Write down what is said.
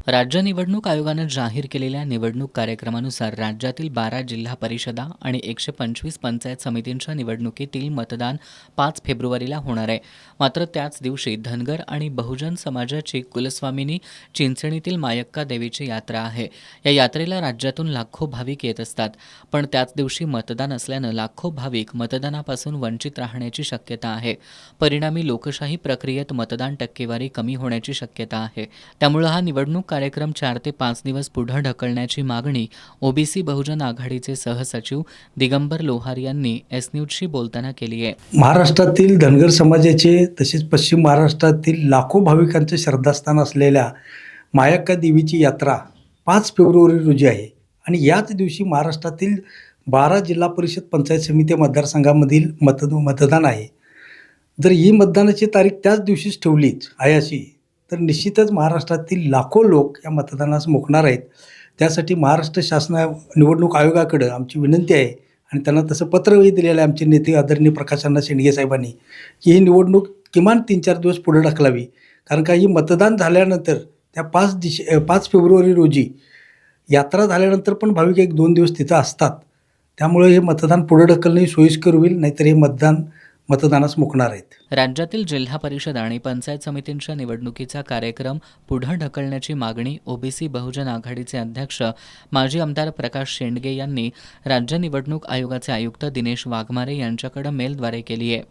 राज्य निवडणूक आयोगानं जाहीर केलेल्या निवडणूक कार्यक्रमानुसार राज्यातील 12 जिल्हा परिषदा आणि 125 पंचायत समितींच्या निवडणुकीतील मतदान 5 फेब्रुवारीला होणार आहे. मात्र त्याच दिवशी धनगर आणि बहुजन समाजाची कुलस्वामिनी चिंचणीतील मायक्का देवीची यात्रा आहे. या यात्रेला राज्यातून लाखो भाविक येत असतात. पण त्याच दिवशी मतदान असल्यानं लाखो भाविक मतदानापासून वंचित राहण्याची शक्यता आहे. परिणामी लोकशाही प्रक्रियेत मतदान टक्केवारी कमी होण्याची शक्यता आहे. त्यामुळे हा निवडणूक कार्यक्रम 4 ते 5 दिवस पुढे ढकलण्याची मागणी ओबीसी बहुजन आघाडीचे सहसचिव दिगंबर लोहार यांनी एस न्यूजशी बोलताना केली आहे. महाराष्ट्रातील धनगर समाजाचे तसेच पश्चिम महाराष्ट्रातील लाखो भाविकांचे श्रद्धास्थान असलेल्या मायक्का देवीची यात्रा 5 फेब्रुवारी रोजी आहे आणि याच दिवशी महाराष्ट्रातील 12 जिल्हा परिषद पंचायत समिती मतदारसंघामधील मतदान आहे. जर ही मतदानाची तारीख त्याच दिवशीच ठेवलीच आहे अशी तर निश्चितच महाराष्ट्रातील लाखो लोक या मतदानास मुकणार आहेत. त्यासाठी महाराष्ट्र निवडणूक आयोगाकडे आमची विनंती आहे आणि त्यांना तसं पत्रही दिलेलं आहे आमचे नेते आदरणीय प्रकाशअण्णा शेंडगे साहेबांनी की ही निवडणूक किमान 3-4 दिवस पुढे ढकलावी. कारण का ही मतदान झाल्यानंतर त्या 5 फेब्रुवारी रोजी यात्रा झाल्यानंतर पण भाविक 1-2 दिवस तिथं असतात. त्यामुळे हे मतदान पुढे ढकलणे सोयीस्कर होईल, नाहीतर हे मतदानास मुकणार आहेत. राज्यातील जिल्हा परिषद आणि पंचायत समितींच्या निवडणुकीचा कार्यक्रम पुढे ढकलण्याची मागणी ओबीसी बहुजन आघाडीचे अध्यक्ष माजी आमदार प्रकाश शेंडगे यांनी राज्य निवडणूक आयोगाचे आयुक्त दिनेश वाघमारे यांच्याकडे मेलद्वारे केली आहे.